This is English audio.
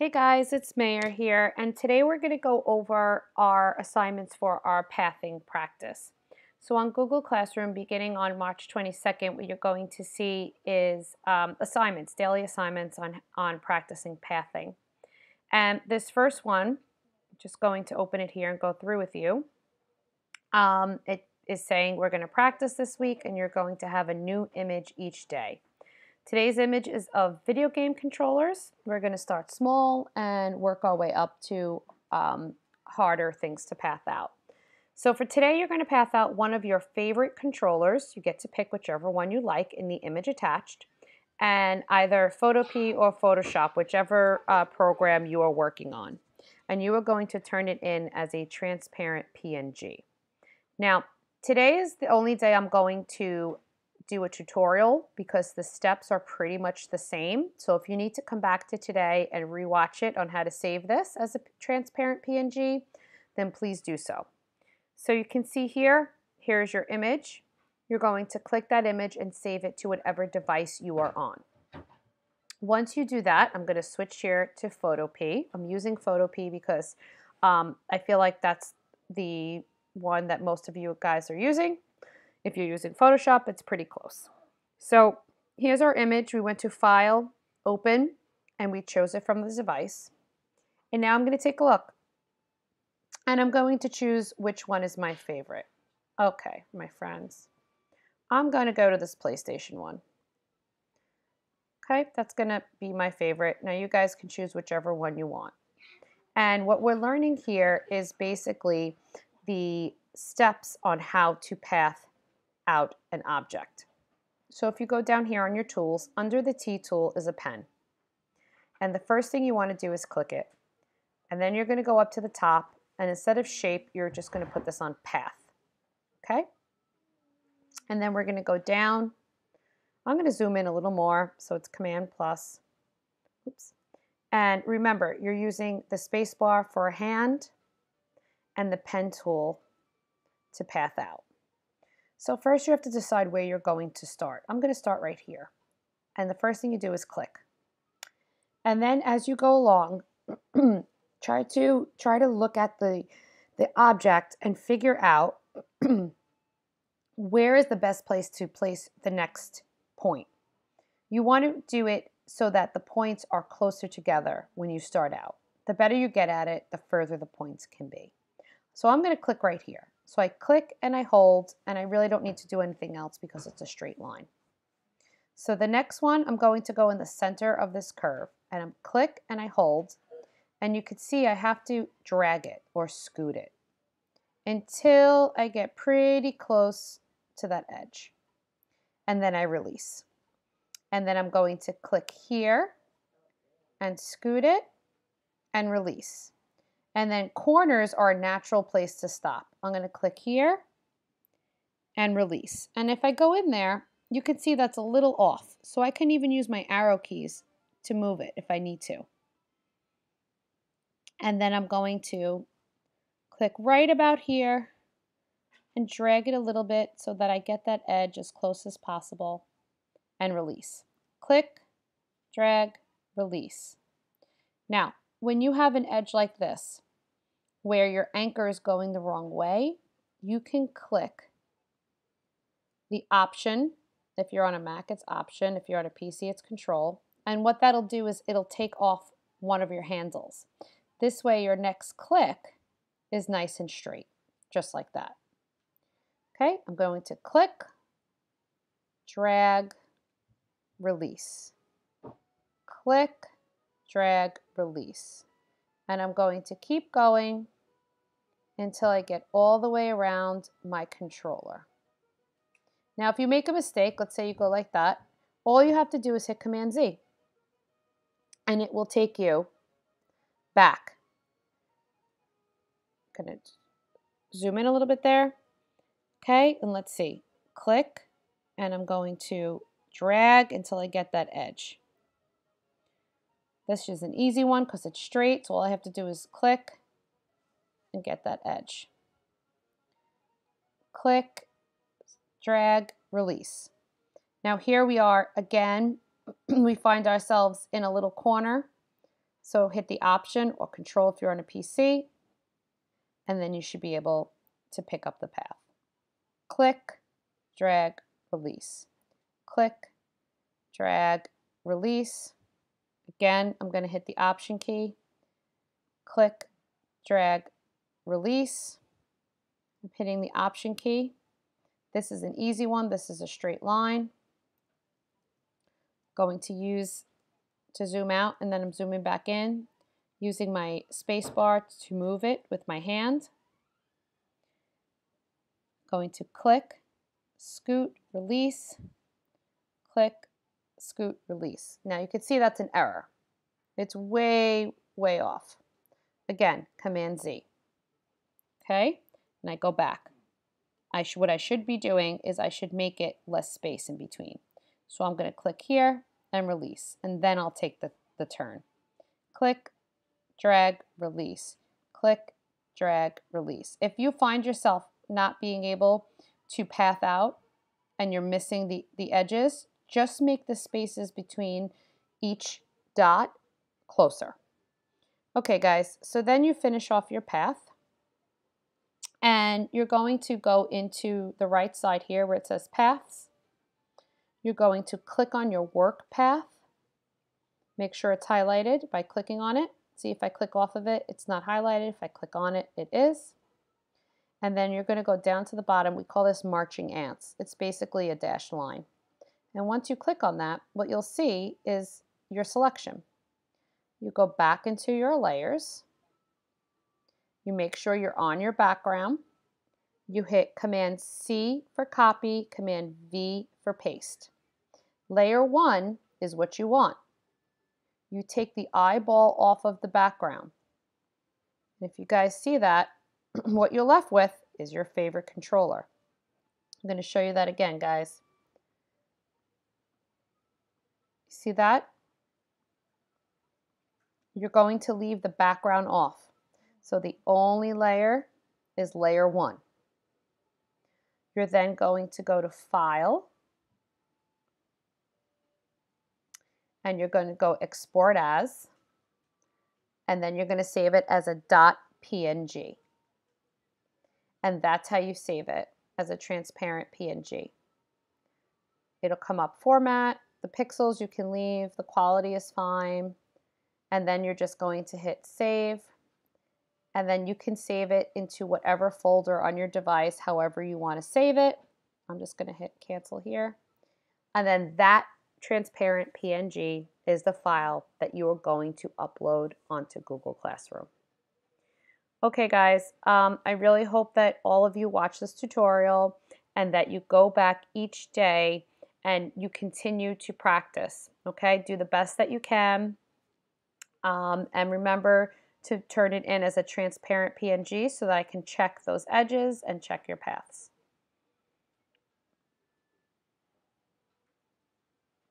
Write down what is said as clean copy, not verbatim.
Hey guys, it's Mayor here, and today we're going to go over our assignments for our pathing practice. So on Google Classroom, beginning on March 22nd, what you're going to see is assignments, daily assignments on practicing pathing. And this first one, I'm just going to open it here and go through with you. It is saying we're going to practice this week, and you're going to have a new image each day. Today's image is of video game controllers. We're going to start small and work our way up to harder things to path out. So for today, you're going to path out one of your favorite controllers. You get to pick whichever one you like in the image attached, and either Photopea or Photoshop, whichever program you are working on. And you are going to turn it in as a transparent PNG. Now, today is the only day I'm going to do a tutorial because the steps are pretty much the same. So if you need to come back to today and rewatch it on how to save this as a transparent PNG, then please do so. So you can see here's your image. You're going to click that image and save it to whatever device you are on. Once you do that, I'm going to switch here to Photopea. I'm using Photopea because I feel like that's the one that most of you guys are using. If you're using Photoshop, it's pretty close. So here's our image. We went to File, Open, and we chose it from the device. And now I'm going to take a look. And I'm going to choose which one is my favorite. Okay, my friends. I'm going to go to this PlayStation one. Okay, that's going to be my favorite. Now you guys can choose whichever one you want. And what we're learning here is basically the steps on how to path out an object. So if you go down here on your tools, under the T tool is a pen. And the first thing you want to do is click it. And then you're going to go up to the top, and instead of shape, you're just going to put this on path. Okay? And then we're going to go down. I'm going to zoom in a little more, so it's Command plus. Oops. And remember, you're using the space bar for a hand and the pen tool to path out. So first you have to decide where you're going to start. I'm going to start right here. And the first thing you do is click. And then as you go along, try to look at the object and figure out where is the best place to place the next point. You want to do it so that the points are closer together when you start out. The better you get at it, the further the points can be. So I'm going to click right here. So I click and I hold, and I really don't need to do anything else because it's a straight line. So the next one, I'm going to go in the center of this curve, and I'm click and I hold, and you can see I have to drag it or scoot it until I get pretty close to that edge. And then I release. And then I'm going to click here and scoot it and release. And then corners are a natural place to stop. I'm going to click here and release. And if I go in there, you can see that's a little off. So I can even use my arrow keys to move it if I need to. And then I'm going to click right about here and drag it a little bit so that I get that edge as close as possible and release. Click, drag, release. Now, when you have an edge like this, where your anchor is going the wrong way, you can click the Option. If you're on a Mac, it's Option. If you're on a PC, it's Control. And what that'll do is it'll take off one of your handles. This way, your next click is nice and straight, just like that. Okay, I'm going to click, drag, release. Click, drag, release. And I'm going to keep going until I get all the way around my controller. Now, if you make a mistake, let's say you go like that, all you have to do is hit Command Z, and it will take you back. I'm going to zoom in a little bit there. Okay, and let's see. Click, and I'm going to drag until I get that edge. This is an easy one because it's straight, so all I have to do is click and get that edge. Click, drag, release. Now here we are again. We find ourselves in a little corner. So hit the Option or Control if you're on a PC, and then you should be able to pick up the path. Click, drag, release. Click, drag, release. Again, I'm going to hit the Option key. Click, drag, release. I'm hitting the Option key. This is an easy one. This is a straight line. Going to use to zoom out, and then I'm zooming back in, using my space bar to move it with my hand. Going to click, scoot, release, click, scoot, release. Now you can see that's an error. It's way, way off. Again, Command Z. Okay, and I go back. What I should be doing is I should make it less space in between. So I'm going to click here and release, and then I'll take the turn. Click, drag, release. Click, drag, release. If you find yourself not being able to path out and you're missing the edges, just make the spaces between each dot closer. Okay guys, so then you finish off your path, and you're going to go into the right side here where it says Paths. You're going to click on your work path. Make sure it's highlighted by clicking on it. See, if I click off of it, it's not highlighted. If I click on it, it is. And then you're going to go down to the bottom. We call this marching ants. It's basically a dashed line. And once you click on that, what you'll see is your selection. You go back into your layers. You make sure you're on your background. You hit Command C for copy, Command V for paste. Layer 1 is what you want. You take the eyeball off of the background. And if you guys see that, what you're left with is your favorite controller. I'm going to show you that again, guys. See that? You're going to leave the background off. So the only layer is layer 1. You're then going to go to File, and you're going to go Export As, and then you're going to save it as a .png. And that's how you save it, as a transparent PNG. It'll come up Format, the pixels you can leave, the quality is fine, and then you're just going to hit Save, and then you can save it into whatever folder on your device, however you want to save it. I'm just going to hit Cancel here. And then that transparent PNG is the file that you are going to upload onto Google Classroom. Okay guys, I really hope that all of you watch this tutorial and that you go back each day and you continue to practice. Okay, do the best that you can, and remember to turn it in as a transparent PNG so that I can check those edges and check your paths.